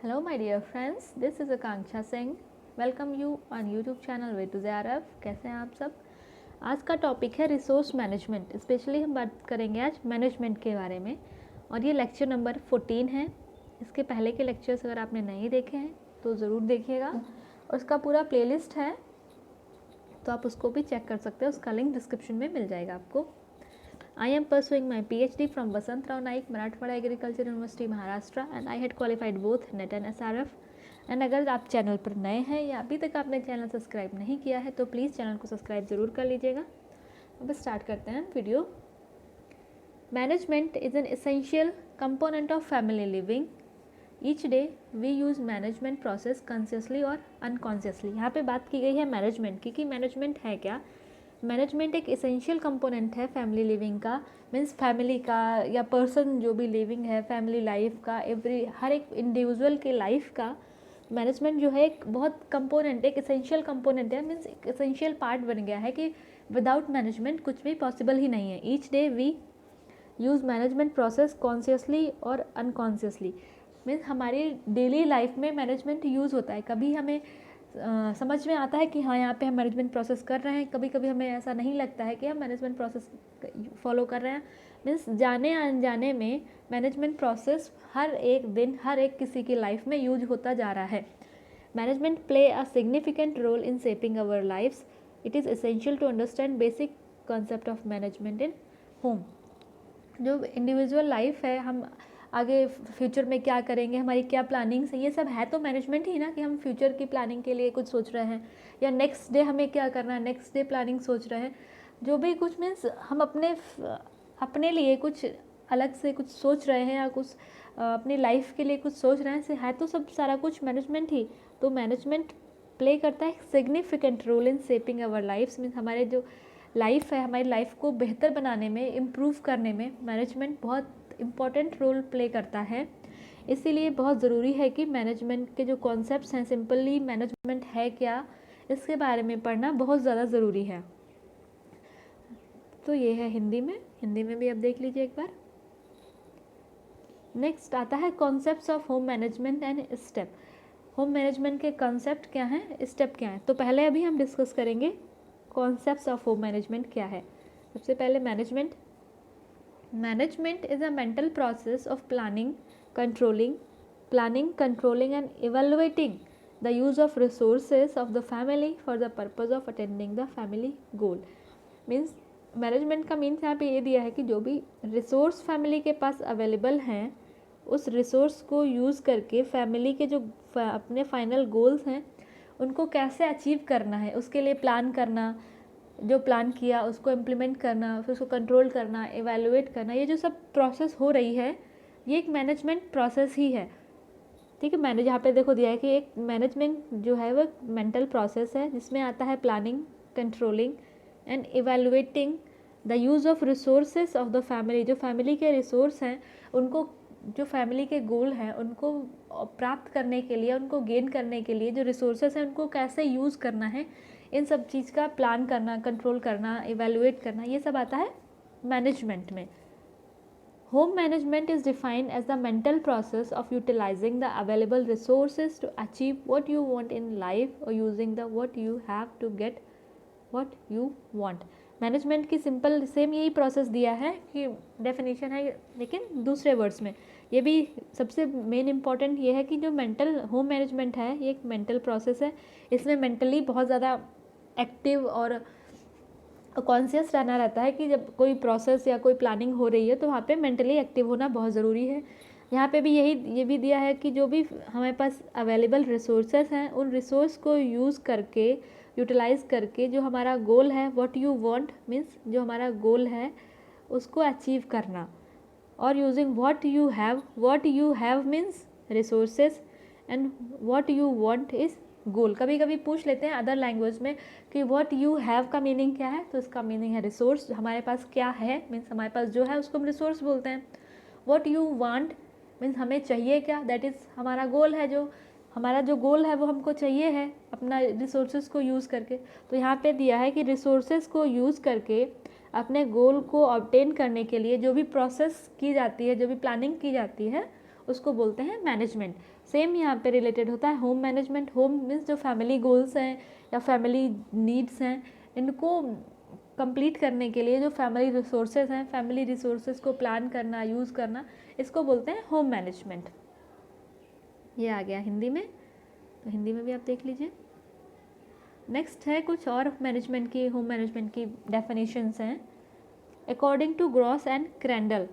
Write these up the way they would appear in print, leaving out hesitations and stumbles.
Hello my dear friends, this is Akanksha Singh. Welcome you on YouTube channel Way to JRF. कैसे हैं आप सब? आज का टॉपिक है रिसोर्स मैनेजमेंट। स्पेशली हम बात करेंगे आज मैनेजमेंट के बारे में और ये लेक्चर नंबर 14 है। इसके पहले के लेक्चर्स अगर आपने नहीं देखे हैं तो ज़रूर देखिएगा और उसका पूरा प्लेलिस्ट है तो आप उसको भी चेक कर सकते हो। उसका लिंक डिस्क्रिप्शन में मिल जाएगा आपको। I am pursuing my PhD from Vasantrao Naik, Marathwada Agriculture University, Maharashtra, and I had qualified both NET and SRF. And अगर आप चैनल पर नए हैं या अभी तक आपने चैनल सब्सक्राइब नहीं किया है तो प्लीज़ चैनल को सब्सक्राइब ज़रूर कर लीजिएगा। अब स्टार्ट करते हैं video. Management is an essential component of family living. Each day we use management process consciously और अनकॉन्शियसली। यहाँ पे बात की गई है मैनेजमेंट की कि मैनेजमेंट है क्या। मैनेजमेंट एक एसेंशियल कंपोनेंट है फैमिली लिविंग का, मीन्स फैमिली का या पर्सन जो भी लिविंग है फैमिली लाइफ का, हर एक इंडिविजुअल के लाइफ का मैनेजमेंट जो है एक बहुत कंपोनेंट, एक एसेंशियल कंपोनेंट है। मीन्स एक एसेंशियल पार्ट बन गया है कि विदाउट मैनेजमेंट कुछ भी पॉसिबल ही नहीं है। Each day we use management process consciously और अनकॉन्शियसली। मीन्स हमारी डेली लाइफ में मैनेजमेंट यूज़ होता है। कभी हमें समझ में आता है कि हाँ यहाँ पे हम मैनेजमेंट प्रोसेस कर रहे हैं, कभी कभी हमें ऐसा नहीं लगता है कि हम मैनेजमेंट प्रोसेस फॉलो कर रहे हैं। मीन्स जाने अनजाने में मैनेजमेंट प्रोसेस हर एक दिन हर एक किसी की लाइफ में यूज होता जा रहा है। Management play a significant role in shaping our lifes. It is essential to understand basic concept of management in home. जो इंडिविजुअल लाइफ है, हम आगे फ्यूचर में क्या करेंगे, हमारी क्या प्लानिंग्स है, ये सब है तो मैनेजमेंट ही ना कि हम फ्यूचर की प्लानिंग के लिए कुछ सोच रहे हैं या नेक्स्ट डे हमें क्या करना है, नेक्स्ट डे प्लानिंग सोच रहे हैं। जो भी कुछ मीन्स हम अपने लिए कुछ अलग से कुछ सोच रहे हैं या कुछ अपनी लाइफ के लिए कुछ सोच रहे हैं, से है तो सब सारा कुछ मैनेजमेंट ही। तो मैनेजमेंट प्ले करता है significant role in shaping our lifes. Means हमारे जो लाइफ है, हमारी लाइफ को बेहतर बनाने में, इम्प्रूव करने में मैनेजमेंट बहुत इम्पॉर्टेंट रोल प्ले करता है। इसीलिए बहुत ज़रूरी है कि मैनेजमेंट के जो कॉन्सेप्ट्स हैं, सिंपली मैनेजमेंट है क्या, इसके बारे में पढ़ना बहुत ज़्यादा ज़रूरी है। तो ये है हिंदी में भी आप देख लीजिए एक बार। नेक्स्ट आता है concepts of home management and step. Home management के कॉन्सेप्ट क्या हैं, स्टेप क्या हैं। तो पहले अभी हम डिस्कस करेंगे कॉन्सेप्ट्स ऑफ होम मैनेजमेंट क्या है। सबसे पहले management is a mental process of planning, controlling and evaluating the use of resources of the family for the purpose of attaining the family goal. Means management का means यहाँ पे ये दिया है कि जो भी रिसोर्स फैमिली के पास अवेलेबल हैं उस रिसोर्स को यूज़ करके फैमिली के जो अपने फाइनल गोल्स हैं उनको कैसे अचीव करना है, उसके लिए प्लान करना, जो प्लान किया उसको इम्प्लीमेंट करना, फिर उसको कंट्रोल करना, एवेलुएट करना, ये जो सब प्रोसेस हो रही है ये एक मैनेजमेंट प्रोसेस ही है। ठीक है, मैंने यहाँ पे देखो दिया है कि एक मैनेजमेंट जो है वो मेंटल प्रोसेस है जिसमें आता है planning, controlling and evaluating the use of resources of the family. जो फैमिली के रिसोर्स हैं उनको, जो फैमिली के गोल हैं उनको प्राप्त करने के लिए, उनको गेन करने के लिए जो रिसोर्सेज हैं उनको कैसे यूज़ करना है, इन सब चीज़ का प्लान करना, कंट्रोल करना, इवेलुएट करना, ये सब आता है मैनेजमेंट में। Home management is defined as the mental process of utilizing the available resources to achieve what you want in life और using the what you have to get what you want. Management की simple same यही process दिया है कि definition है, लेकिन दूसरे words में। ये भी सबसे मेन इम्पॉर्टेंट ये है कि जो मेंटल होम मैनेजमेंट है ये एक मेंटल प्रोसेस है। इसमें मेंटली बहुत ज़्यादा एक्टिव और कॉन्शियस रहना रहता है कि जब कोई प्रोसेस या कोई प्लानिंग हो रही है तो वहाँ पे मेंटली एक्टिव होना बहुत ज़रूरी है। यहाँ पे भी ये भी दिया है कि जो भी हमारे पास अवेलेबल रिसोर्सेज हैं उन रिसोर्स को यूज़ करके, यूटिलाइज़ करके जो हमारा गोल है, व्हाट यू वांट मीन्स जो हमारा गोल है उसको अचीव करना, और using what you have means resources and what you want is गोल। कभी कभी पूछ लेते हैं अदर लैंग्वेज में कि व्हाट यू हैव का मीनिंग क्या है, तो इसका मीनिंग है रिसोर्स, हमारे पास क्या है मीन्स हमारे पास जो है उसको हम रिसोर्स बोलते हैं। व्हाट यू वांट मीन्स हमें चाहिए क्या, दैट इज़ हमारा गोल है, जो हमारा जो गोल है वो हमको चाहिए है अपना रिसोर्सेज को यूज़ करके। तो यहाँ पे दिया है कि रिसोर्सेज को यूज़ करके अपने गोल को ऑब्टेन करने के लिए जो भी प्रोसेस की जाती है, जो भी प्लानिंग की जाती है उसको बोलते हैं मैनेजमेंट। सेम यहाँ पे रिलेटेड होता है होम मैनेजमेंट। होम मीन्स जो फैमिली गोल्स हैं या फैमिली नीड्स हैं, इनको कंप्लीट करने के लिए जो फैमिली रिसोर्सेज हैं, फैमिली रिसोर्सेज को प्लान करना, यूज़ करना, इसको बोलते हैं होम मैनेजमेंट। ये आ गया हिंदी में, तो हिंदी में भी आप देख लीजिए। नेक्स्ट है कुछ और मैनेजमेंट की, होम मैनेजमेंट की डेफिनेशंस हैं। According to Gross and Crandall,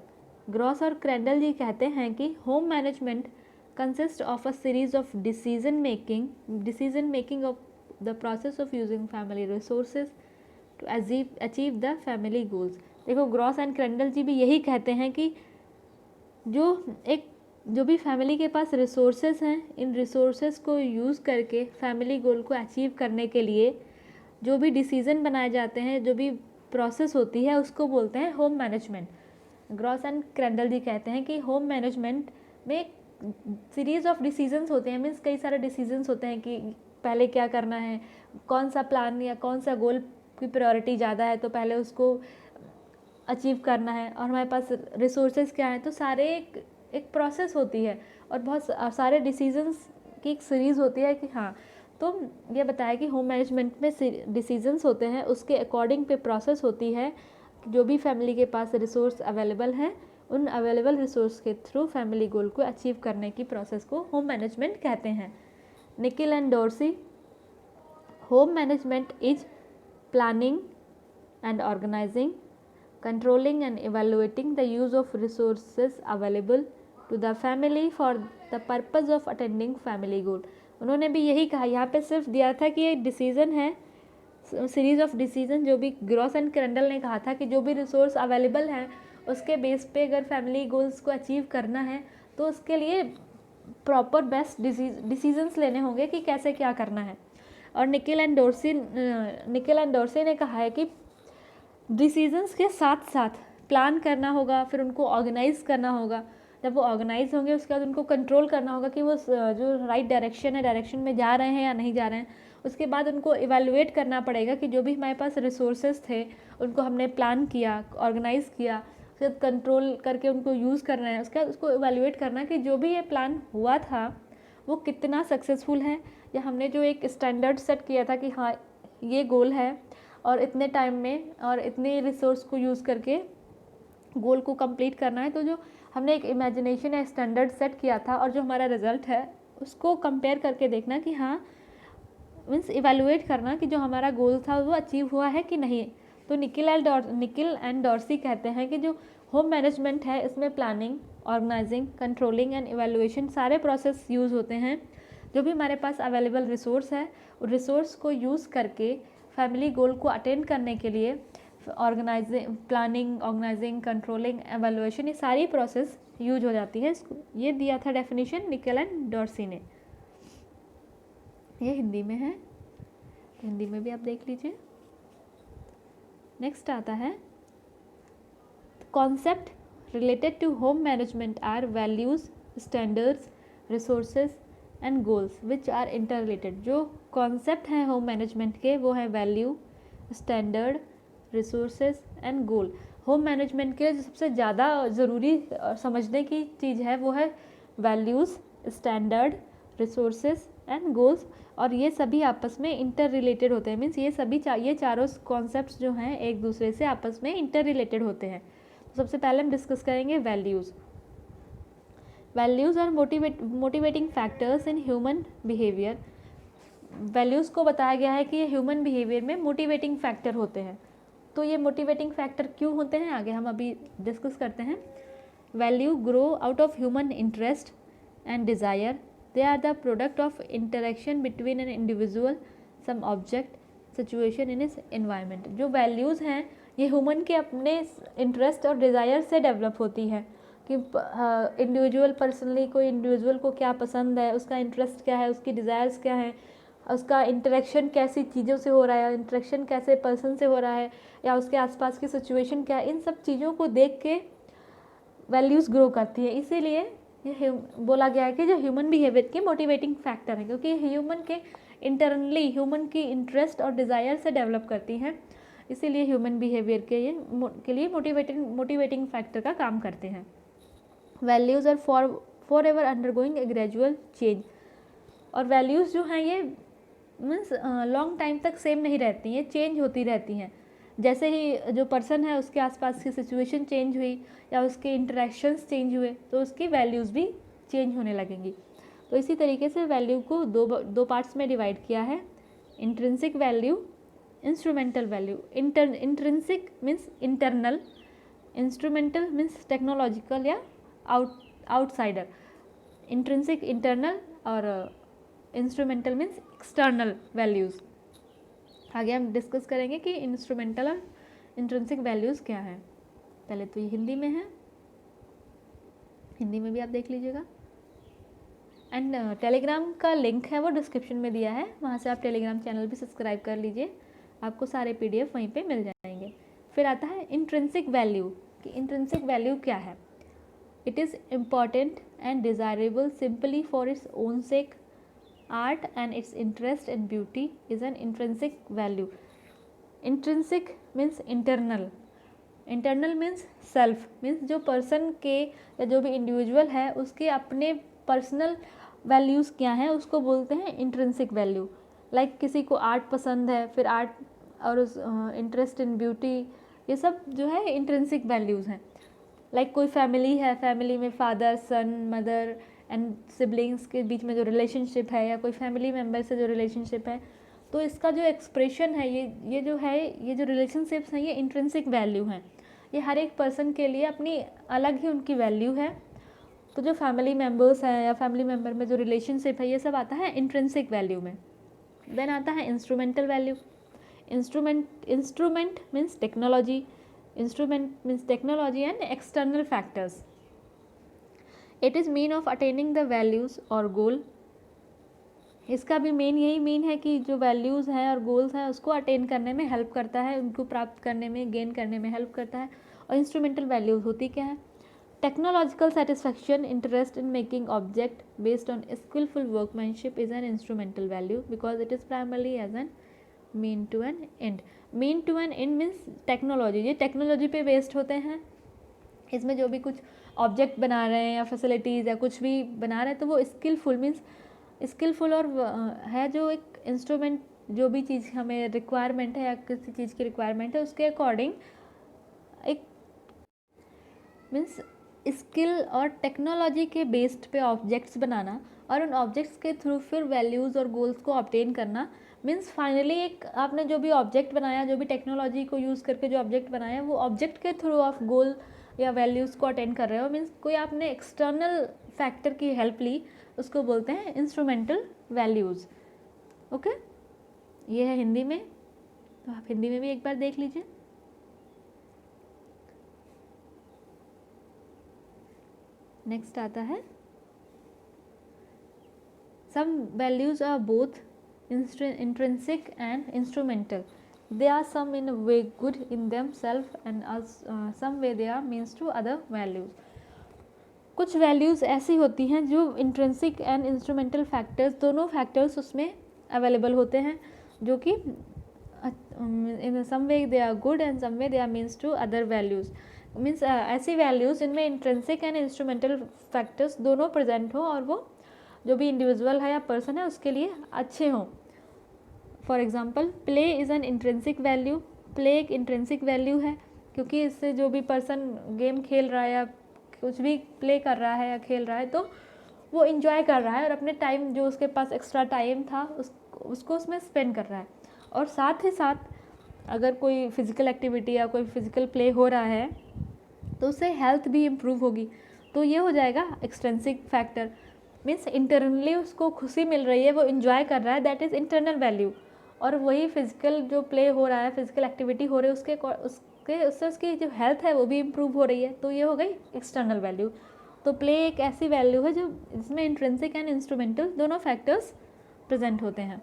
Gross और क्रैंडल जी कहते हैं कि home management consist of a series of decision making of the process of using family resources to achieve the family goals. देखो Gross and Crandall ji भी यही कहते हैं कि जो भी फैमिली के पास रिसोर्सेज हैं, इन रिसोर्सेज को यूज़ करके फैमिली गोल को अचीव करने के लिए जो भी डिसीज़न बनाए जाते हैं, जो भी प्रोसेस होती है, उसको बोलते हैं home management. Gross and Crandall ji कहते हैं कि होम मैनेजमेंट में सीरीज़ ऑफ डिसीजंस होते हैं, मीन्स कई सारे डिसीजंस होते हैं कि पहले क्या करना है, कौन सा प्लान या कौन सा गोल की प्रायोरिटी ज़्यादा है तो पहले उसको अचीव करना है, और हमारे पास रिसोर्सेज क्या है, तो सारे एक प्रोसेस होती है और बहुत सारे डिसीजंस की एक सीरीज़ होती है कि हाँ। तो ये बताया कि होम मैनेजमेंट में डिसीजंस होते हैं, उसके अकॉर्डिंग पे प्रोसेस होती है। जो भी फैमिली के पास रिसोर्स अवेलेबल है, उन अवेलेबल रिसोर्स के थ्रू फैमिली गोल को अचीव करने की प्रोसेस को होम मैनेजमेंट कहते हैं। Nickell and Dorsey, home management is planning and organizing, controlling and evaluating the use of resources available to the family for the purpose of attaining family goal। उन्होंने भी यही कहा, यहाँ पे सिर्फ दिया था कि ये डिसीजन है, सीरीज ऑफ डिसीजन। जो भी ग्रॉस एंड क्रैंडल ने कहा था कि जो भी रिसोर्स अवेलेबल है उसके बेस पे अगर फैमिली गोल्स को अचीव करना है तो उसके लिए प्रॉपर बेस्ट डिसीजंस लेने होंगे कि कैसे क्या करना है। और निकिल एंड डॉर्सी ने कहा है कि डिसीजंस के साथ साथ प्लान करना होगा, फिर उनको ऑर्गेनाइज करना होगा। जब वो ऑर्गेनाइज होंगे उसके बाद उनको कंट्रोल करना होगा कि वो जो राइट डायरेक्शन में जा रहे हैं या नहीं जा रहे हैं। उसके बाद उनको इवैल्यूएट करना पड़ेगा कि जो भी हमारे पास रिसोर्सेज थे उनको हमने प्लान किया, ऑर्गेनाइज किया, फिर कंट्रोल करके उनको यूज़ करना है। उसके बाद उसको इवैल्यूएट करना कि जो भी ये प्लान हुआ था वो कितना सक्सेसफुल है, या हमने जो एक स्टैंडर्ड सेट किया था कि हाँ ये गोल है और इतने टाइम में और इतने रिसोर्स को यूज़ करके गोल को कंप्लीट करना है। तो जो हमने एक इमेजिनेशन या स्टैंडर्ड सेट किया था और जो हमारा रिजल्ट है उसको कंपेयर करके देखना कि हाँ, मीन्स इवैल्यूएट करना कि जो हमारा गोल था वो अचीव हुआ है कि नहीं। तो निकिल एंड डॉर्सी कहते हैं कि जो होम मैनेजमेंट है इसमें planning, organizing, controlling and evaluation सारे प्रोसेस यूज़ होते हैं। जो भी हमारे पास अवेलेबल रिसोर्स है उस रिसोर्स को यूज़ करके फैमिली गोल को अटेंड करने के लिए प्लानिंग, ऑर्गेनाइजिंग, कंट्रोलिंग, एवैल्यूएशन, ये सारी प्रोसेस यूज हो जाती है। ये दिया था डेफिनेशन निकिल एंड डॉर्सी ने। ये हिंदी में है, हिंदी में भी आप देख लीजिए। नेक्स्ट आता है concept related to home management are values, standards, resources and goals which are interrelated. जो कॉन्सेप्ट हैं होम मैनेजमेंट के वो है value, standard, resources and goal. Home management के लिए सबसे ज़्यादा ज़रूरी समझने की चीज़ है वो है values, standard, resources and goals, और ये सभी आपस में इंटर रिलेटेड होते हैं। मीन्स ये चारों कॉन्सेप्ट्स जो हैं एक दूसरे से आपस में इंटर रिलेटेड होते हैं। तो सबसे पहले हम डिस्कस करेंगे values. Values are motivating factors in human behaviour. Values को बताया गया है कि ये ह्यूमन बिहेवियर में मोटिवेटिंग फैक्टर होते हैं। तो ये मोटिवेटिंग फैक्टर क्यों होते हैं आगे हम अभी डिस्कस करते हैं। Value grow out of human interest and desire. They are the product of interaction between an individual, some object, situation in is environment. जो वैल्यूज़ हैं ये ह्यूमन के अपने इंटरेस्ट और डिज़ायर से डेवलप होती है कि इंडिविजुअल पर्सनली कोई इंडिविजुअल को क्या पसंद है, उसका इंटरेस्ट क्या है, उसकी डिज़ायर्स क्या है, उसका इंटरेक्शन कैसी चीज़ों से हो रहा है, इंटरेक्शन कैसे पर्सन से हो रहा है, या उसके आसपास की सिचुएशन क्या है। इन सब चीज़ों को देख के वैल्यूज़ ग्रो करती है। इसीलिए ये बोला गया है कि जो ह्यूमन बिहेवियर के मोटिवेटिंग फैक्टर है, क्योंकि ह्यूमन के इंटरनली ह्यूमन की इंटरेस्ट और डिज़ायर से डेवलप करती हैं, इसीलिए ह्यूमन बिहेवियर के लिए मोटिवेटिंग फैक्टर का काम करते हैं। Values are forever undergoing a gradual change. और वैल्यूज़ जो हैं ये मीन्स लॉन्ग टाइम तक सेम नहीं रहती, ये चेंज होती रहती हैं। जैसे ही जो पर्सन है उसके आसपास की सिचुएशन चेंज हुई या उसके इंटरेक्शंस चेंज हुए तो उसकी वैल्यूज़ भी चेंज होने लगेंगी। तो इसी तरीके से वैल्यू को दो पार्ट्स में डिवाइड किया है, intrinsic value, instrumental value. Intrinsic means internal, instrumental means technological या आउटसाइडर। इंट्रिंसिक इंटरनल और इंस्ट्रूमेंटल मीन्स एक्सटर्नल वैल्यूज़। आगे हम डिस्कस करेंगे कि इंस्ट्रूमेंटल और इंट्रिंसिक वैल्यूज़ क्या हैं। पहले तो ये हिंदी में है, हिंदी में भी आप देख लीजिएगा। एंड टेलीग्राम का लिंक है वो डिस्क्रिप्शन में दिया है, वहाँ से आप टेलीग्राम चैनल भी सब्सक्राइब कर लीजिए, आपको सारे PDF वहीं पे मिल जाएंगे। फिर आता है इंट्रिंसिक वैल्यू, कि इंट्रिंसिक वैल्यू क्या है। It is important and desirable simply for its own sec, art and it's interest and beauty is an intrinsic value. Intrinsic means internal, internal means self, means जो person के या जो भी individual है उसके अपने पर्सनल वैल्यूज़ क्या हैं उसको बोलते हैं इंट्रिंसिक वैल्यू। लाइक किसी को आर्ट पसंद है, फिर आर्ट और उस इंटरेस्ट इन ब्यूटी, ये सब जो है इंट्रिंसिक वैल्यूज़ हैं। लाइक कोई फैमिली है, फैमिली में father, son, mother and siblings के बीच में जो रिलेशनशिप है या कोई फैमिली मेम्बर से जो रिलेशनशिप है, तो इसका जो एक्सप्रेशन है ये जो है, ये जो रिलेशनशिप्स हैं ये इंट्रिंसिक वैल्यू हैं। ये हर एक पर्सन के लिए अपनी अलग ही उनकी वैल्यू है। तो जो फैमिली मेम्बर्स हैं या फैमिली मेम्बर में जो रिलेशनशिप है ये सब आता है इंट्रिंसिक वैल्यू में। देन आता है instrumental value. Instrument means technology, instrument means technology and external factors. It is mean of attaining the values और गोल। इसका भी मेन यही मीन है कि जो वैल्यूज़ हैं और गोल्स हैं उसको अटेन करने में हेल्प करता है, उनको प्राप्त करने में, गेन करने में हेल्प करता है। और इंस्ट्रूमेंटल वैल्यूज़ होती क्या है? Technological satisfaction, interest in making object based on skilful workmanship is an instrumental value because it is primarily as an mean to an end. Mean to an end means technology, ये technology पे based होते हैं। इसमें जो भी कुछ object बना रहे हैं या फैसिलिटीज़ या कुछ भी बना रहे हैं तो वो स्किलफुल मीन्स स्किलफुल और है जो एक इंस्ट्रूमेंट, जो भी चीज़ हमें रिक्वायरमेंट है या किसी चीज़ की रिक्वायरमेंट है उसके अकॉर्डिंग एक मीन्स स्किल और टेक्नोलॉजी के बेस्ड पे ऑब्जेक्ट्स बनाना और उन ऑब्जेक्ट्स के थ्रू फिर वैल्यूज़ और गोल्स को ऑब्टेन करना। मीन्स फाइनली एक आपने जो भी ऑब्जेक्ट बनाया, जो भी टेक्नोलॉजी को यूज़ करके जो ऑब्जेक्ट बनाया, वो ऑब्जेक्ट के थ्रू आप गोल या वैल्यूज़ को अटेन कर रहे हो। मीन्स कोई आपने एक्सटर्नल फैक्टर की हेल्प ली, उसको बोलते हैं इंस्ट्रूमेंटल वैल्यूज़। ओके, ये है हिंदी में, तो आप हिंदी में भी एक बार देख लीजिए। नेक्स्ट आता है some values are both intrinsic and instrumental. They are some in a way good in themselves and some way they are means to other values. कुछ वैल्यूज़ ऐसी होती हैं जो इंट्रिंसिक एंड इंस्ट्रूमेंटल फैक्टर्स, दोनों factors उसमें available होते हैं, जो कि in some way they are good and some way they are means to other values. Means ऐसी वैल्यूज़ जिनमें इंट्रिंसिक एंड इंस्ट्रूमेंटल फैक्टर्स दोनों प्रेजेंट हो और वो जो भी इंडिविजुअल है या पर्सन है उसके लिए अच्छे हों। For example, play is an intrinsic value. Play एक इंट्रिंसिक वैल्यू है क्योंकि इससे जो भी पर्सन गेम खेल रहा है या कुछ भी प्ले कर रहा है या खेल रहा है तो वो इन्जॉय कर रहा है और अपने टाइम जो उसके पास एक्स्ट्रा टाइम था उसको उसमें स्पेंड कर रहा है। और साथ ही साथ अगर कोई फिज़िकल एक्टिविटी या कोई फिज़िकल प्ले हो रहा है तो उससे हेल्थ भी इम्प्रूव होगी, तो ये हो जाएगा एक्सट्रिंसिक फैक्टर। मीन्स इंटरनली उसको खुशी मिल रही है, वो इन्जॉय कर रहा है, दैट इज़ इंटरनल वैल्यू। और वही फिज़िकल जो प्ले हो रहा है, फिज़िकल एक्टिविटी हो रही है, उससे उसकी जो हेल्थ है वो भी इम्प्रूव हो रही है, तो ये हो गई एक्सटर्नल वैल्यू। तो प्ले एक ऐसी वैल्यू है जो जिसमें इंट्रिंसिक एंड इंस्ट्रूमेंटल दोनों फैक्टर्स प्रेजेंट होते हैं।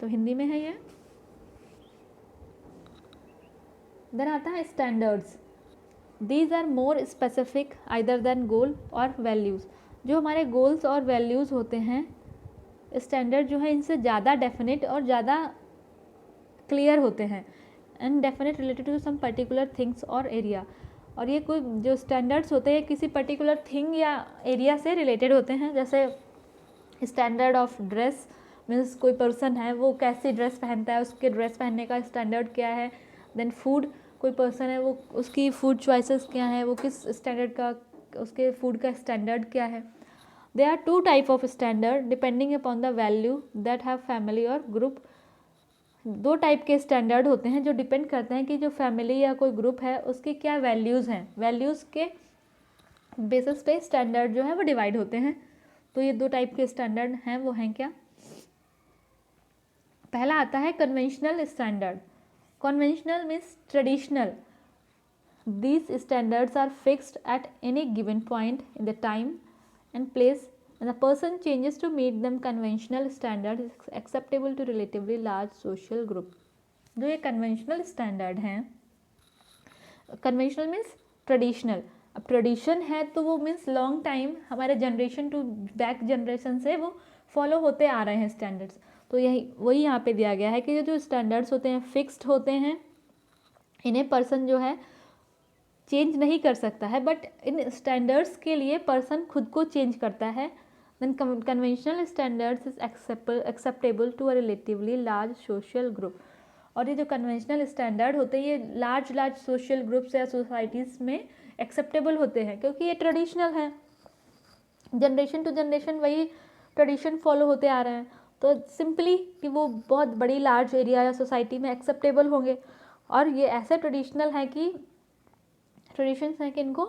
तो हिंदी में है ये। देन आता है standards. These are more specific either than goal और वैल्यूज़। जो हमारे गोल्स और वैल्यूज़ होते हैं, स्टैंडर्ड जो है इनसे ज़्यादा डेफिनेट और ज़्यादा क्लियर होते हैं। And definite related to some particular things और एरिया। और ये कोई जो स्टैंडर्ड्स होते हैं किसी पर्टिकुलर थिंग या एरिया से रिलेटेड होते हैं। जैसे स्टैंडर्ड ऑफ ड्रेस मीन्स कोई पर्सन है वो कैसी ड्रेस पहनता है, उसके ड्रेस पहनने का स्टैंडर्ड क्या है। देन फूड, कोई पर्सन है वो उसकी फूड चॉइसेस क्या है, वो किस स्टैंडर्ड का, उसके फूड का स्टैंडर्ड क्या है। They are two type of standard depending upon the value that have family और ग्रुप। दो टाइप के स्टैंडर्ड होते हैं जो डिपेंड करते हैं कि जो फैमिली या कोई ग्रुप है उसकी क्या वैल्यूज़ हैं। वैल्यूज़ के बेसिस पे स्टैंडर्ड जो है वो डिवाइड होते हैं। तो ये दो टाइप के स्टैंडर्ड हैं, वो हैं क्या। पहला आता है conventional standard. Conventional means traditional. These standards are fixed at any given point in the time and place, and the person changes to meet them. Conventional standard is acceptable to relatively large social group. जो ये conventional standard हैं, conventional means traditional। अब tradition है तो वो means long time हमारे generation to back generation से वो फॉलो होते आ रहे हैं स्टैंडर्ड्स। तो यही वही यहाँ पे दिया गया है कि जो स्टैंडर्ड्स होते हैं फिक्स्ड होते हैं, इन्हें पर्सन जो है चेंज नहीं कर सकता है, बट इन स्टैंडर्ड्स के लिए पर्सन खुद को चेंज करता है। Then conventional standards is acceptable to a relatively large social group. और ये जो कन्वेंशनल स्टैंडर्ड होते हैं ये लार्ज सोशल ग्रुप्स या सोसाइटीज़ में एक्सेप्टेबल होते हैं क्योंकि ये ट्रेडिशनल है, जनरेशन टू जनरेशन वही ट्रेडिशन फॉलो होते आ रहे हैं। तो सिंपली कि वो बहुत बड़ी लार्ज एरिया या सोसाइटी में एक्सेप्टेबल होंगे। और ये ऐसे ट्रेडिशनल हैं कि ट्रेडिशंस हैं कि इनको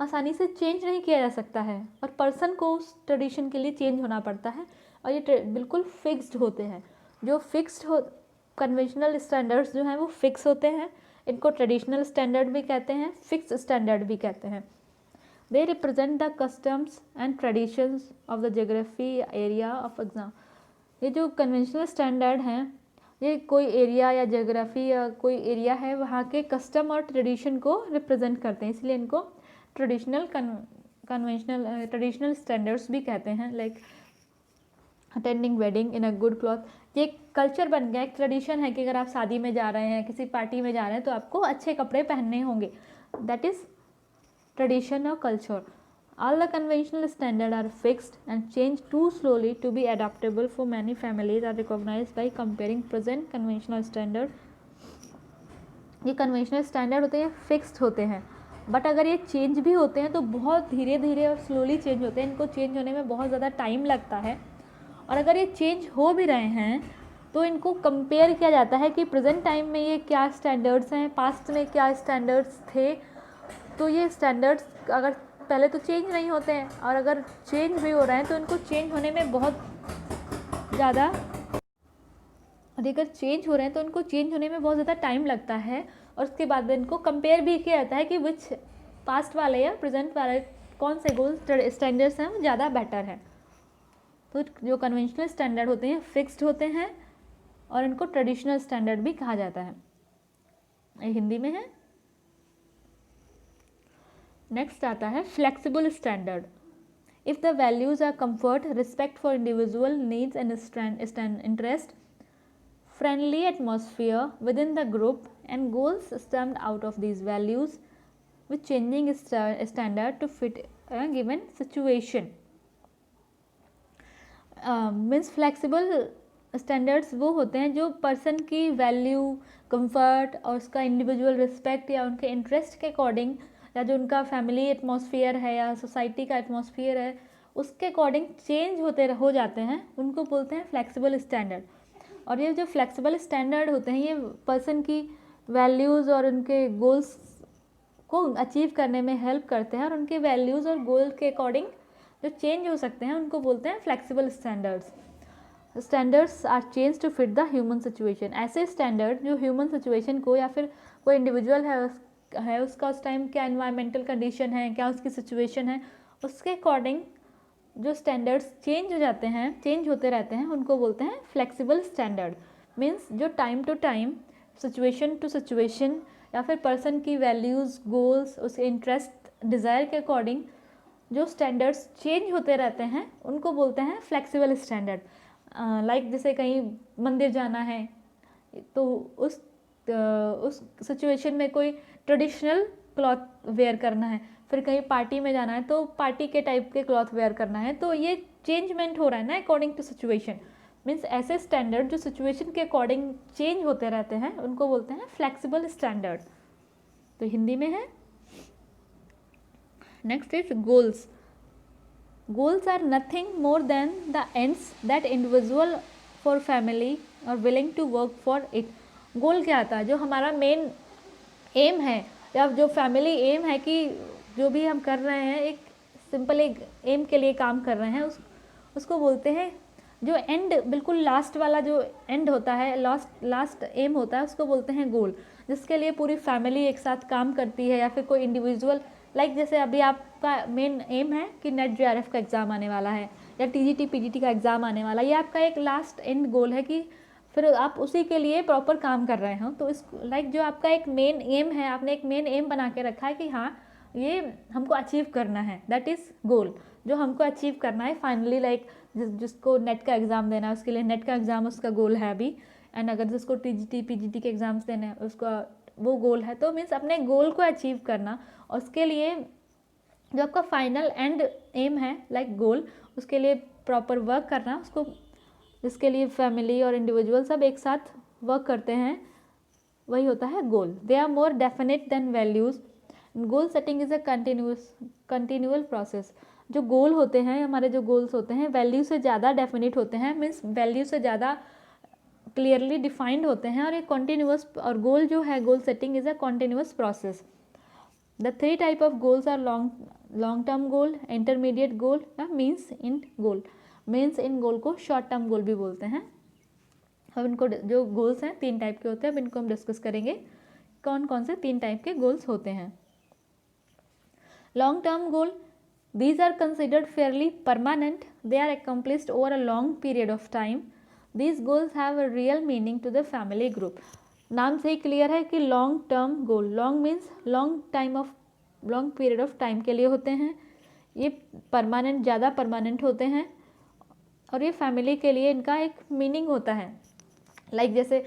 आसानी से चेंज नहीं किया जा सकता है और पर्सन को उस ट्रेडिशन के लिए चेंज होना पड़ता है। और ये बिल्कुल फिक्स्ड होते हैं। जो फिक्स्ड हो कन्वेंशनल स्टैंडर्ड्स जो हैं वो फिक्स होते हैं, इनको ट्रेडिशनल स्टैंडर्ड भी कहते हैं, फिक्स स्टैंडर्ड भी कहते हैं। They represent the customs and traditions of the geography area of exam. ये जो कन्वेंशनल स्टैंडर्ड हैं ये कोई एरिया या जोग्राफी या कोई एरिया है वहाँ के कस्टम और ट्रेडिशन को रिप्रेजेंट करते हैं, इसलिए इनको ट्रेडिशनल स्टैंडर्ड्स भी कहते हैं। Like attending wedding in a good cloth, ये कल्चर बन गया, एक ट्रेडिशन है कि अगर आप शादी में जा रहे हैं, किसी पार्टी में जा रहे हैं तो आपको अच्छे कपड़े पहनने होंगे। दैट इज़ ट्रेडिशन और culture. All the conventional standards are fixed and change too slowly to be adaptable for many families are recognized by comparing present conventional standard। ये conventional standard होते हैं फिक्स्ड होते हैं, बट अगर ये change भी होते हैं तो बहुत धीरे धीरे और स्लोली चेंज होते हैं, इनको चेंज होने में बहुत ज़्यादा टाइम लगता है। और अगर ये चेंज हो भी रहे हैं तो इनको कंपेयर किया जाता है कि प्रेजेंट टाइम में ये क्या स्टैंडर्ड्स हैं, पास्ट में क्या स्टैंडर्ड्स थे। तो ये स्टैंडर्ड्स अगर पहले तो चेंज नहीं होते हैं और अगर चेंज भी हो रहे हैं तो इनको चेंज होने में बहुत ज़्यादा, अगर चेंज हो रहे हैं तो इनको चेंज होने में बहुत ज़्यादा टाइम लगता है। और उसके बाद इनको कंपेयर भी किया जाता है कि विच पास्ट वाले या प्रेजेंट वाले कौन से गोल्ड स्टैंडर्ड्स हैं वो ज़्यादा बेटर है। तो जो कन्वेंशनल स्टैंडर्ड होते हैं फिक्स्ड होते हैं और इनको ट्रेडिशनल स्टैंडर्ड भी कहा जाता है। ये हिंदी में है। नेक्स्ट आता है flexible standard. If the values are comfort, respect for individual needs and interest, friendly atmosphere within the group and goals stemmed out of these values with changing standard to fit a given situation. Means flexible standards वो होते हैं जो person की value, comfort और उसका individual respect या उनके interest के अकॉर्डिंग या जो उनका फैमिली एटमॉस्फेयर है या सोसाइटी का एटमॉस्फेयर है उसके अकॉर्डिंग चेंज हो जाते हैं, उनको बोलते हैं फ्लेक्सिबल स्टैंडर्ड। और ये जो फ्लेक्सिबल स्टैंडर्ड होते हैं ये पर्सन की वैल्यूज़ और उनके गोल्स को अचीव करने में हेल्प करते हैं और उनके वैल्यूज़ और गोल के अकॉर्डिंग जो चेंज हो सकते हैं उनको बोलते हैं flexible standards. Standards are change to fit the human situation. ऐसे स्टैंडर्ड जो ह्यूमन सिचुएशन को या फिर कोई इंडिविजुअल है उसका उस टाइम क्या एनवायरमेंटल कंडीशन है, क्या उसकी सिचुएशन है, उसके अकॉर्डिंग जो स्टैंडर्ड्स चेंज हो जाते हैं, चेंज होते रहते हैं, उनको बोलते हैं फ्लेक्सिबल स्टैंडर्ड। मीन्स जो time to time, situation to situation या फिर पर्सन की वैल्यूज़, गोल्स, उसके इंटरेस्ट, डिज़ायर के अकॉर्डिंग जो स्टैंडर्ड्स चेंज होते रहते हैं उनको बोलते हैं फ्लेक्सिबल स्टैंडर्ड। लाइक जैसे कहीं मंदिर जाना है तो उस सिचुएशन में कोई ट्रेडिशनल क्लॉथ वेयर करना है, फिर कहीं पार्टी में जाना है तो पार्टी के टाइप के क्लॉथ वेयर करना है, तो ये चेंजमेंट हो रहा है ना अकॉर्डिंग टू सिचुएशन। मीन्स ऐसे स्टैंडर्ड जो सिचुएशन के अकॉर्डिंग चेंज होते रहते हैं उनको बोलते हैं फ्लेक्सिबल स्टैंडर्ड। तो हिंदी में है। Next is goals. Goals are nothing more than the ends that individual for family और willing to work for it. Goal क्या आता है? जो हमारा मेन एम है या जो फैमिली एम है कि जो भी हम कर रहे हैं एक सिंपल एक एम के लिए काम कर रहे हैं, उसको बोलते हैं जो एंड बिल्कुल लास्ट वाला जो एंड होता है, लास्ट एम होता है, उसको बोलते हैं गोल, जिसके लिए पूरी फैमिली एक साथ काम करती है या फिर कोई इंडिविजुअल। लाइक जैसे अभी आपका मेन एम है कि नेट जेआरएफ का एग्ज़ाम आने वाला है या टीजीटी पीजीटी का एग्ज़ाम आने वाला है, ये आपका एक लास्ट एंड गोल है कि फिर आप उसी के लिए प्रॉपर काम कर रहे हो। तो इस लाइक जो आपका एक मेन एम है, आपने एक मेन एम बना के रखा है कि हाँ ये हमको अचीव करना है, दैट इज़ गोल, जो हमको अचीव करना है फाइनली। लाइक जिसको नेट का एग्ज़ाम देना है उसके लिए नेट का एग्ज़ाम उसका गोल है अभी, एंड अगर जिसको टीजीटी पीजीटी के एग्ज़ाम्स देने हैं उसका वो गोल है। तो मीन्स अपने गोल को अचीव करना, उसके लिए जो आपका फाइनल एंड एम है लाइक गोल, उसके लिए प्रॉपर वर्क करना, उसको जिसके लिए फैमिली और इंडिविजुअल सब एक साथ वर्क करते हैं, वही होता है goal. They are more definite than values. Goal setting is a continual process. जो गोल होते हैं, हमारे जो गोल्स होते हैं वैल्यू से ज़्यादा डेफिनेट होते हैं, मीन्स वैल्यू से ज़्यादा क्लियरली डिफाइंड होते हैं, और एक कॉन्टीन्यूअस, और गोल जो है goal setting is a continuous process. The 3 type of goals are long term goal, intermediate goal या means in goal. Means in गोल को शॉर्ट टर्म गोल भी बोलते हैं। अब इनको जो गोल्स हैं 3 टाइप के होते हैं, अब इनको हम डिस्कस करेंगे कौन कौन से 3 टाइप के गोल्स होते हैं। Long term goal, these are considered fairly permanent, they are accomplished over a long period of time, these goals have a real meaning to the family group। नाम से ही क्लियर है कि long term goal, long means long period of time के लिए होते हैं, ये permanent, ज़्यादा परमानेंट होते हैं, और ये फैमिली के लिए इनका एक मीनिंग होता है। लाइक जैसे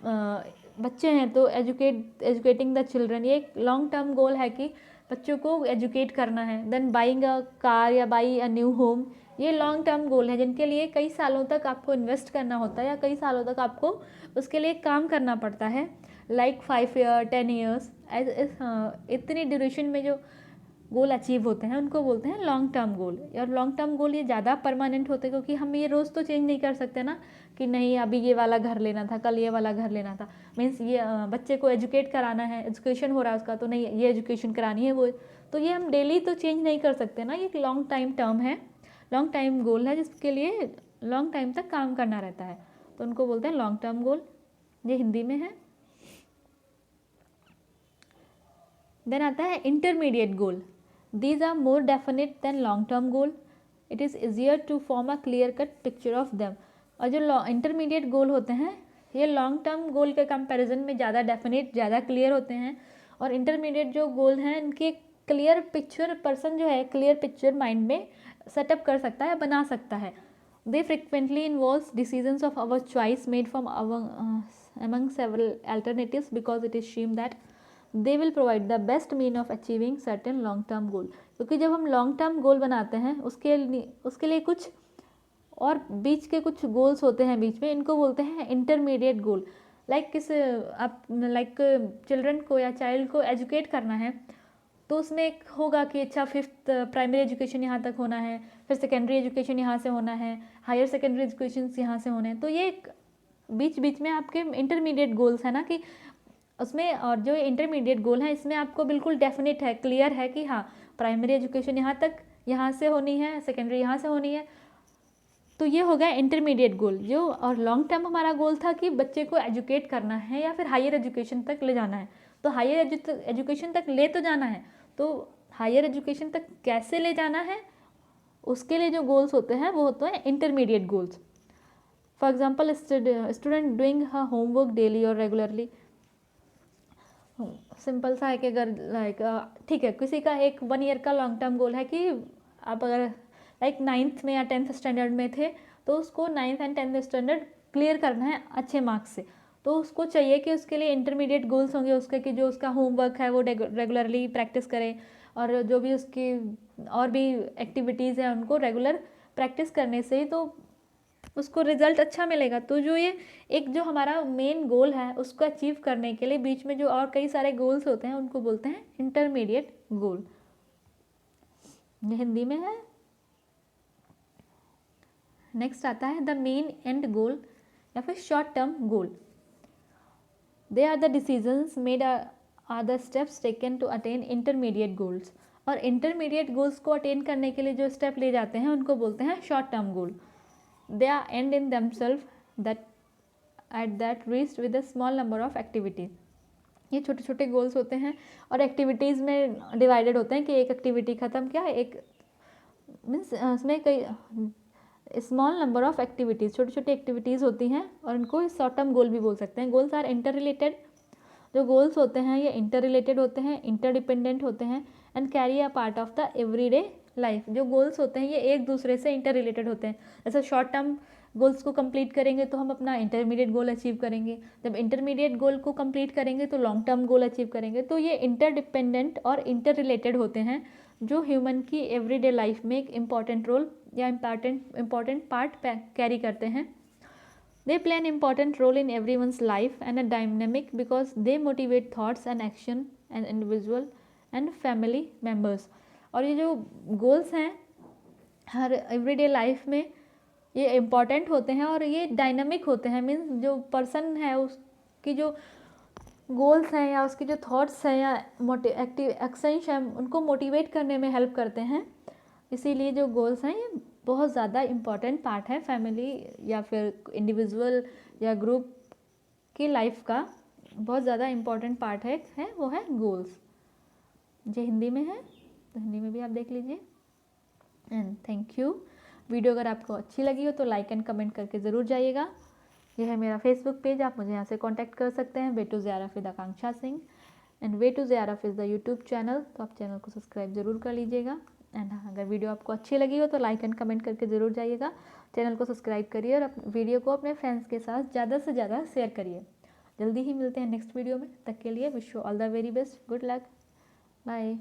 बच्चे हैं तो एजुकेटिंग द चिल्ड्रन, ये एक लॉन्ग टर्म गोल है कि बच्चों को एजुकेट करना है। देन बाइंग अ कार या बाई अ न्यू होम, ये लॉन्ग टर्म गोल है जिनके लिए कई सालों तक आपको इन्वेस्ट करना होता है या कई सालों तक आपको उसके लिए काम करना पड़ता है। लाइक 5 ईयर 10 ईयर्स, इतनी ड्यूरेशन में जो गोल अचीव होते हैं उनको बोलते हैं लॉन्ग टर्म गोल। और लॉन्ग टर्म गोल ये ज़्यादा परमानेंट होते हैं क्योंकि हम ये रोज़ तो चेंज नहीं कर सकते ना कि नहीं अभी ये वाला घर लेना था, कल ये वाला घर लेना था। मीन्स ये बच्चे को एजुकेट कराना है, एजुकेशन हो रहा है उसका, तो नहीं ये एजुकेशन करानी है वो, तो ये हम डेली तो चेंज नहीं कर सकते ना। ये लॉन्ग टाइम टर्म है, लॉन्ग टाइम गोल है जिसके लिए लॉन्ग टाइम तक काम करना रहता है, तो उनको बोलते हैं लॉन्ग टर्म गोल। ये हिंदी में है। देन आता है intermediate goal. These are more definite than long-term goal. It is easier to form a clear-cut picture of them. और जो इंटरमीडिएट गोल होते हैं ये लॉन्ग टर्म गोल के कंपैरिजन में ज़्यादा डेफिनेट, ज़्यादा क्लियर होते हैं, और इंटरमीडिएट जो गोल हैं इनके क्लियर पिक्चर पर्सन जो है क्लियर पिक्चर माइंड में सेटअप कर सकता है, बना सकता है। They frequently involves decisions of our choice made from among several alternatives because it is assumed that they will provide the best mean of achieving certain long term गोल। क्योंकि जब हम लॉन्ग टर्म गोल बनाते हैं उसके लिए कुछ और बीच के कुछ गोल्स होते हैं बीच में, इनको बोलते हैं इंटरमीडिएट गोल। लाइक आप लाइक चिल्ड्रन को या चाइल्ड को एजुकेट करना है तो उसमें एक होगा कि अच्छा 5th प्राइमरी एजुकेशन यहाँ तक होना है, फिर सेकेंडरी एजुकेशन यहाँ से होना है, हायर सेकेंडरी एजुकेशन यहाँ से होने हैं। तो ये बीच बीच में आपके इंटरमीडिएट गोल्स है ना कि उसमें, और जो इंटरमीडिएट गोल है इसमें आपको बिल्कुल डेफिनेट है, क्लियर है कि हाँ प्राइमरी एजुकेशन यहाँ तक यहाँ से होनी है, सेकेंडरी यहाँ से होनी है। तो ये हो गया इंटरमीडिएट गोल जो, और लॉन्ग टर्म हमारा गोल था कि बच्चे को एजुकेट करना है या फिर हायर एजुकेशन तक ले जाना है। तो हायर एजुकेशन तक ले तो जाना है, तो हायर एजुकेशन तक कैसे ले जाना है उसके लिए जो गोल्स होते हैं वो होते हैं intermediate goals. For example student doing homework daily और रेगुलरली। सिंपल सा है कि अगर लाइक ठीक है किसी का एक 1 ईयर का लॉन्ग टर्म गोल है कि आप अगर लाइक 9th में या 10th स्टैंडर्ड में थे तो उसको 9th and 10th standard clear करना है अच्छे मार्क्स से। तो उसको चाहिए कि उसके लिए इंटरमीडिएट गोल्स होंगे उसके, कि जो उसका होमवर्क है वो रेगुलरली प्रैक्टिस करे, और जो भी उसकी और भी एक्टिविटीज़ हैं उनको रेगुलर प्रैक्टिस करने से ही तो उसको रिजल्ट अच्छा मिलेगा। तो जो ये एक जो हमारा मेन गोल है उसको अचीव करने के लिए बीच में जो और कई सारे गोल्स होते हैं उनको बोलते हैं इंटरमीडिएट गोल। ये हिंदी में है। नेक्स्ट आता है द मेन एंड गोल या फिर short term goal. They are the decisions made are the steps taken to attain intermediate goals. और इंटरमीडिएट गोल्स को अटेन करने के लिए जो स्टेप ले जाते हैं उनको बोलते हैं short term goal. They are end in themselves that reached with a small number of activities। ये छोटे छोटे गोल्स होते हैं और एक्टिविटीज़ में डिवाइडेड होते हैं कि एक एक्टिविटी ख़त्म किया, एक मीन्स उसमें कई स्मॉल नंबर ऑफ एक्टिविटीज़, छोटी छोटी एक्टिविटीज़ होती हैं और इनको शॉर्ट टर्म गोल भी बोल सकते हैं। Goals are interrelated. जो गोल्स होते हैं ये इंटर रिलेटेड होते हैं, इंटरडिपेंडेंट होते हैं and carry a part of the everyday life. जो गोल्स होते हैं ये एक दूसरे से इंटर रिलेटेड होते हैं। जैसे शॉर्ट टर्म गोल्स को कंप्लीट करेंगे तो हम अपना इंटरमीडिएट गोल अचीव करेंगे, जब इंटरमीडिएट गोल को कंप्लीट करेंगे तो लॉन्ग टर्म गोल अचीव करेंगे। तो ये इंटरडिपेंडेंट और इंटर रिलेटेड होते हैं जो ह्यूमन की एवरीडे लाइफ में एक इम्पॉर्टेंट रोल या इम्पॉर्टेंट पार्ट कैरी करते हैं। They play an important role in everyone's life and a dynamic because they motivate thoughts and action and individual and family members। और ये जो गोल्स हैं हर एवरीडे लाइफ में ये इम्पॉर्टेंट होते हैं और ये डायनामिक होते हैं। मीन्स जो पर्सन है उसकी जो गोल्स हैं या उसकी जो थॉट्स हैं या एक्टिव एक्शंस हैं उनको मोटिवेट करने में हेल्प करते हैं। इसीलिए जो गोल्स हैं ये बहुत ज़्यादा इम्पॉर्टेंट पार्ट है फैमिली या फिर इंडिविजुअल या ग्रुप की लाइफ का, बहुत ज़्यादा इम्पॉर्टेंट पार्ट है वो है गोल्स। जो हिंदी में है तो हिंदी में भी आप देख लीजिए। And thank you. वीडियो अगर आपको अच्छी लगी हो तो लाइक एंड कमेंट करके ज़रूर जाइएगा। यह है मेरा फेसबुक पेज, आप मुझे यहाँ से कॉन्टैक्ट कर सकते हैं, वे टू ज़ियारफ with Akanksha Singh. And way to ज़ियारफ इज़ द यूट्यूब चैनल, तो आप चैनल को सब्सक्राइब ज़रूर कर लीजिएगा। एंड हाँ, अगर वीडियो आपको अच्छी लगी हो तो लाइक एंड कमेंट करके ज़रूर जाइएगा, चैनल को सब्सक्राइब करिए और वीडियो को अपने फ्रेंड्स के साथ ज़्यादा से ज़्यादा शेयर करिए। जल्दी ही मिलते हैं नेक्स्ट वीडियो में, तक के लिए wish you all the very best, good luck, bye.